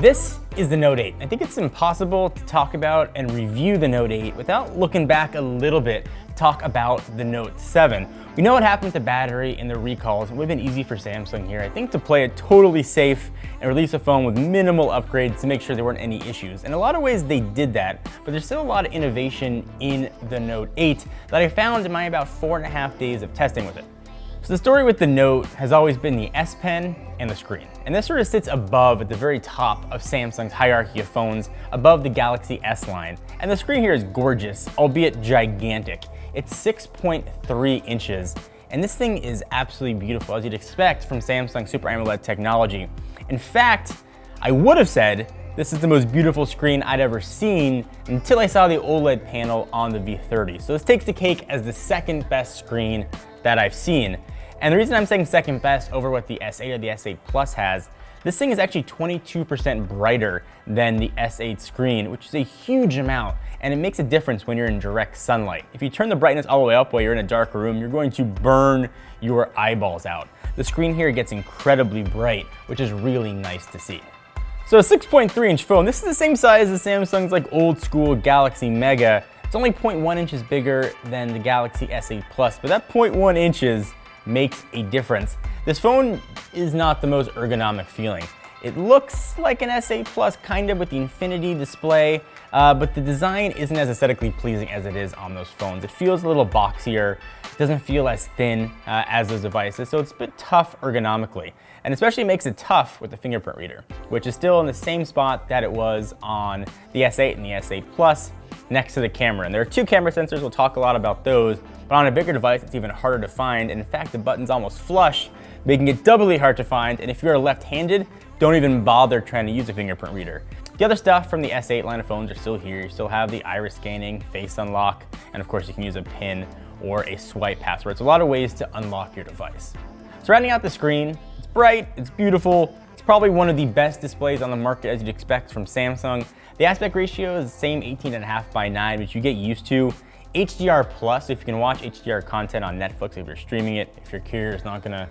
This is the Note 8. I think it's impossible to talk about and review the Note 8 without looking back a little bit to talk about the Note 7. We know what happened to battery in the recalls. It would have been easy for Samsung here, I think, to play it totally safe and release a phone with minimal upgrades to make sure there weren't any issues. In a lot of ways, they did that, but there's still a lot of innovation in the Note 8 that I found in my about 4.5 days of testing with it. So the story with the Note has always been the S Pen and the screen. And this sort of sits above at the very top of Samsung's hierarchy of phones, above the Galaxy S line. And the screen here is gorgeous, albeit gigantic. It's 6.3 inches, and this thing is absolutely beautiful, as you'd expect from Samsung Super AMOLED technology. In fact, I would have said this is the most beautiful screen I'd ever seen until I saw the OLED panel on the V30. So this takes the cake as the second best screen that I've seen. And the reason I'm saying second best over what the S8 or the S8 Plus has, this thing is actually 22% brighter than the S8 screen, which is a huge amount, and it makes a difference when you're in direct sunlight. If you turn the brightness all the way up while you're in a dark room, you're going to burn your eyeballs out. The screen here gets incredibly bright, which is really nice to see. So a 6.3 inch phone, this is the same size as Samsung's like old school Galaxy Mega. It's only 0.1 inches bigger than the Galaxy S8 Plus, but that 0.1 inches makes a difference. This phone is not the most ergonomic feeling. It looks like an S8 Plus kind of with the infinity display, but the design isn't as aesthetically pleasing as it is on those phones. It feels a little boxier, it doesn't feel as thin as those devices, so it's a bit tough ergonomically. And especially makes it tough with the fingerprint reader, which is still in the same spot that it was on the S8 and the S8 Plus, next to the camera. And there are two camera sensors, we'll talk a lot about those, but on a bigger device, it's even harder to find. And in fact, the button's almost flush, making it doubly hard to find. And if you're left-handed, don't even bother trying to use a fingerprint reader. The other stuff from the S8 line of phones are still here. You still have the iris scanning, face unlock, and of course you can use a PIN or a swipe password. It's a lot of ways to unlock your device. So rounding out the screen, it's bright, it's beautiful, it's probably one of the best displays on the market as you'd expect from Samsung. The aspect ratio is the same 18.5:9, which you get used to. HDR Plus, if you can watch HDR content on Netflix if you're streaming it, if your carrier is not gonna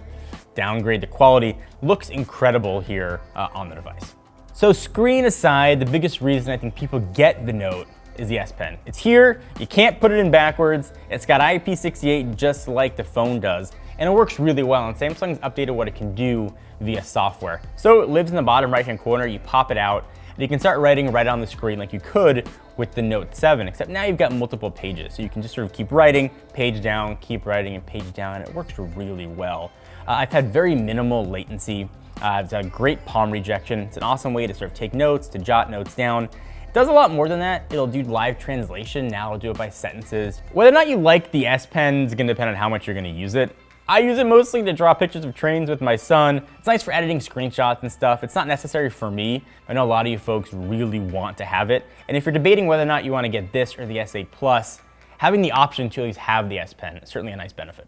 downgrade the quality, looks incredible here on the device. So screen aside, the biggest reason I think people get the Note is the S Pen. It's here, you can't put it in backwards, it's got IP68 just like the phone does, and it works really well, and Samsung's updated what it can do via software. So it lives in the bottom right-hand corner, you pop it out, and you can start writing right on the screen like you could with the Note 7, except now you've got multiple pages. So you can just sort of keep writing, page down, keep writing, and page down, and it works really well. I've had very minimal latency. It's a great palm rejection. It's an awesome way to sort of take notes, to jot notes down. It does a lot more than that. It'll do live translation. Now it'll do it by sentences. Whether or not you like the S Pen is gonna depend on how much you're gonna use it. I use it mostly to draw pictures of trains with my son. It's nice for editing screenshots and stuff. It's not necessary for me. I know a lot of you folks really want to have it. And if you're debating whether or not you want to get this or the S8 Plus, having the option to at least have the S Pen is certainly a nice benefit.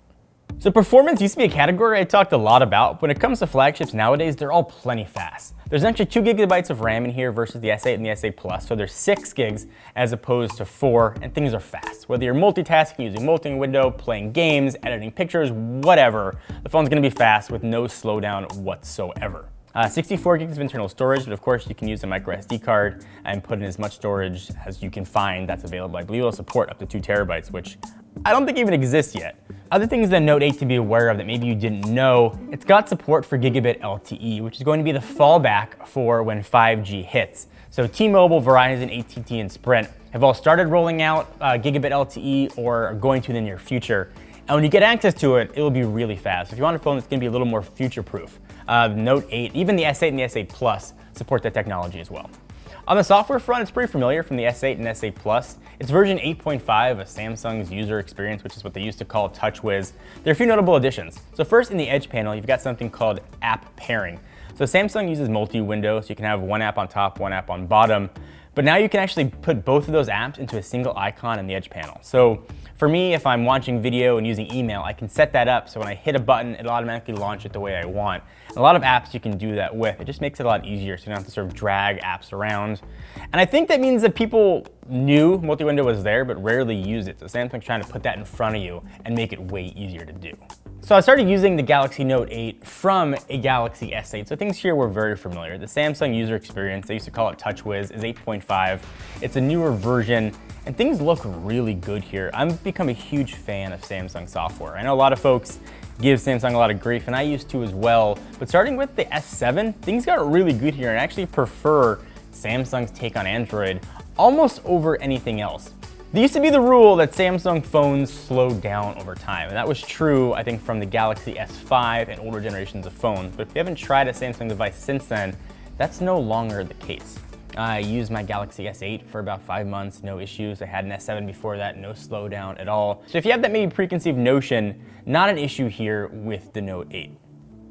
So performance used to be a category I talked a lot about. When it comes to flagships nowadays, they're all plenty fast. There's an extra 2 GB of RAM in here versus the S8 and the S8 Plus, so there's 6 gigs as opposed to 4, and things are fast. Whether you're multitasking, using multi-window, playing games, editing pictures, whatever, the phone's gonna be fast with no slowdown whatsoever. 64 gigs of internal storage, but of course you can use a micro SD card and put in as much storage as you can find that's available. I believe it'll support up to 2 terabytes, which I don't think even exists yet. Other things that Note 8 to be aware of that maybe you didn't know, it's got support for gigabit LTE, which is going to be the fallback for when 5G hits. So T-Mobile, Verizon, AT&T, and Sprint have all started rolling out gigabit LTE or are going to in the near future. And when you get access to it, it will be really fast. If you want a phone that's gonna be a little more future-proof, Note 8, even the S8 and the S8 Plus support that technology as well. On the software front, it's pretty familiar from the S8 and S8 Plus. It's version 8.5 of Samsung's user experience, which is what they used to call TouchWiz. There are a few notable additions. So first, in the Edge panel, you've got something called app pairing. So Samsung uses multi-window, so you can have one app on top, one app on bottom. But now you can actually put both of those apps into a single icon in the Edge panel. So For me, if I'm watching video and using email, I can set that up so when I hit a button, it'll automatically launch it the way I want. And a lot of apps you can do that with. It just makes it a lot easier so you don't have to sort of drag apps around. And I think that means that people knew multi-window was there, but rarely used it. So Samsung's trying to put that in front of you and make it way easier to do. So I started using the Galaxy Note 8 from a Galaxy S8, so things here were very familiar. The Samsung user experience, they used to call it TouchWiz, is 8.5. It's a newer version, and things look really good here. I've become a huge fan of Samsung software. I know a lot of folks give Samsung a lot of grief, and I used to as well, but starting with the S7, things got really good here, and I actually prefer Samsung's take on Android almost over anything else. There used to be the rule that Samsung phones slowed down over time, and that was true, I think, from the Galaxy S5 and older generations of phones. But if you haven't tried a Samsung device since then, that's no longer the case. I used my Galaxy S8 for about 5 months, no issues. I had an S7 before that, no slowdown at all. So if you have that maybe preconceived notion, not an issue here with the Note 8.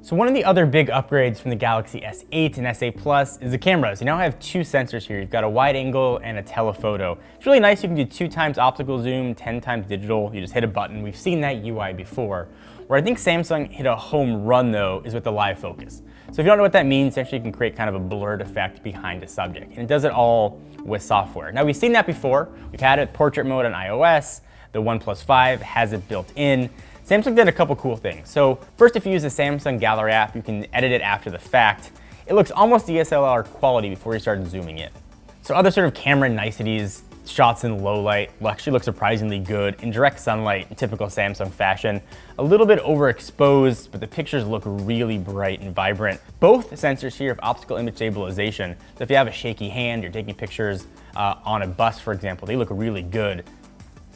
So one of the other big upgrades from the Galaxy S8 and S8 Plus is the cameras. You now have 2 sensors here. You've got a wide angle and a telephoto. It's really nice. You can do 2 times optical zoom, 10 times digital. You just hit a button. We've seen that UI before. Where I think Samsung hit a home run though is with the live focus. So if you don't know what that means, essentially you can create kind of a blurred effect behind a subject. And it does it all with software. Now we've seen that before. We've had it portrait mode on iOS. The OnePlus 5 has it built in. Samsung did a couple cool things. So first, if you use the Samsung Gallery app, you can edit it after the fact. It looks almost DSLR quality before you start zooming in. So other sort of camera niceties, shots in low light will actually look surprisingly good. In direct sunlight, in typical Samsung fashion, a little bit overexposed, but the pictures look really bright and vibrant. Both sensors here have optical image stabilization. So if you have a shaky hand, you're taking pictures on a bus, for example, they look really good.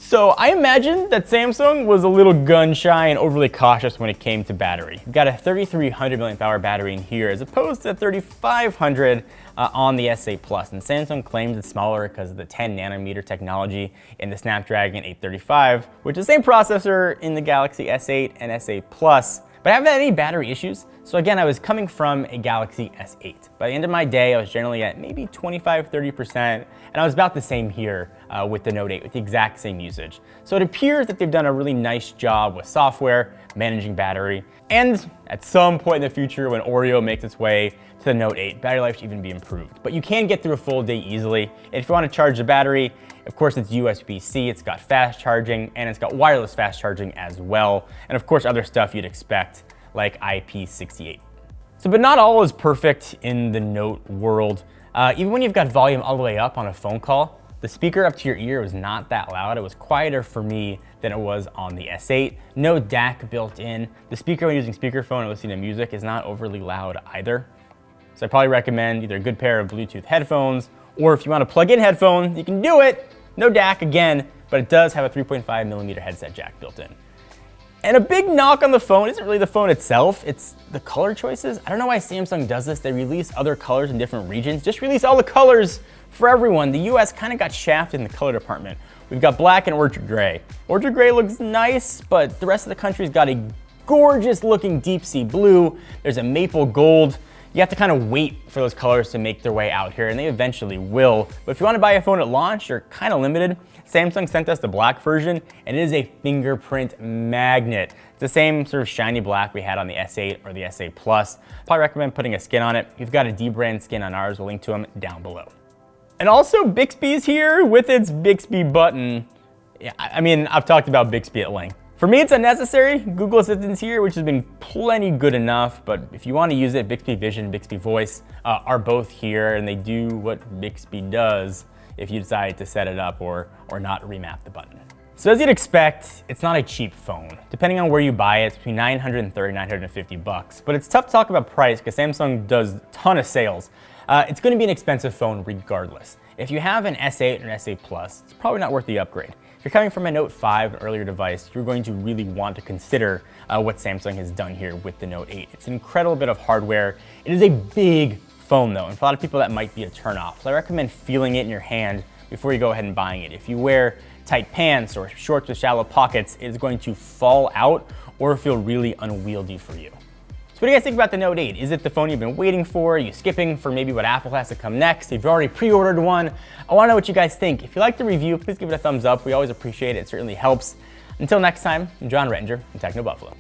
So I imagine that Samsung was a little gun shy and overly cautious when it came to battery. You've got a 3300 milliamp hour battery in here as opposed to 3500 on the S8 Plus. And Samsung claims it's smaller because of the 10 nanometer technology in the Snapdragon 835, which is the same processor in the Galaxy S8 and S8 Plus. But I haven't had any battery issues. So again, I was coming from a Galaxy S8. By the end of my day, I was generally at maybe 25–30%, and I was about the same here with the Note 8, with the exact same usage. So it appears that they've done a really nice job with software, managing battery, and at some point in the future when Oreo makes its way to the Note 8, battery life should even be improved. But you can get through a full day easily. And if you want to charge the battery, of course it's USB-C, it's got fast charging, and it's got wireless fast charging as well. And of course other stuff you'd expect, like IP68. So, but not all is perfect in the Note world. Even when you've got volume all the way up on a phone call, the speaker up to your ear was not that loud. It was quieter for me than it was on the S8. No DAC built in. The speaker when using speakerphone and listening to music is not overly loud either. So I probably recommend either a good pair of Bluetooth headphones, or if you want to plug in headphones, you can do it. No DAC again, but it does have a 3.5mm headset jack built in. And a big knock on the phone isn't really the phone itself, it's the color choices. I don't know why Samsung does this. They release other colors in different regions. Just release all the colors for everyone. The US kind of got shafted in the color department. We've got black and orchard gray. Orchard gray looks nice, but the rest of the country's got a gorgeous looking deep sea blue. There's a maple gold. You have to kind of wait for those colors to make their way out here, and they eventually will. But if you want to buy a phone at launch, you're kind of limited. Samsung sent us the black version, and it is a fingerprint magnet. It's the same sort of shiny black we had on the S8 or the S8 Plus. Probably recommend putting a skin on it. We've got a D-brand skin on ours. We'll link to them down below. And also Bixby's here with its Bixby button. Yeah, I mean, I've talked about Bixby at length. For me, it's unnecessary. Google Assistant's here, which has been plenty good enough, but if you want to use it, Bixby Vision, Bixby Voice are both here, and they do what Bixby does if you decide to set it up or not remap the button. So as you'd expect, it's not a cheap phone. Depending on where you buy it, it's between $930 and $950, but it's tough to talk about price because Samsung does a ton of sales. It's going to be an expensive phone regardless. If you have an S8 or an S8 Plus, it's probably not worth the upgrade. If you're coming from a Note 5 or earlier device, you're going to really want to consider what Samsung has done here with the Note 8. It's an incredible bit of hardware. It is a big phone though, and for a lot of people that might be a turnoff. So I recommend feeling it in your hand before you go ahead and buying it. If you wear tight pants or shorts with shallow pockets, it's going to fall out or feel really unwieldy for you. So what do you guys think about the Note 8? Is it the phone you've been waiting for? Are you skipping for maybe what Apple has to come next? If you've already pre-ordered one, I wanna know what you guys think. If you like the review, please give it a thumbs up. We always appreciate it, it certainly helps. Until next time, I'm John Rettinger from Techno Buffalo.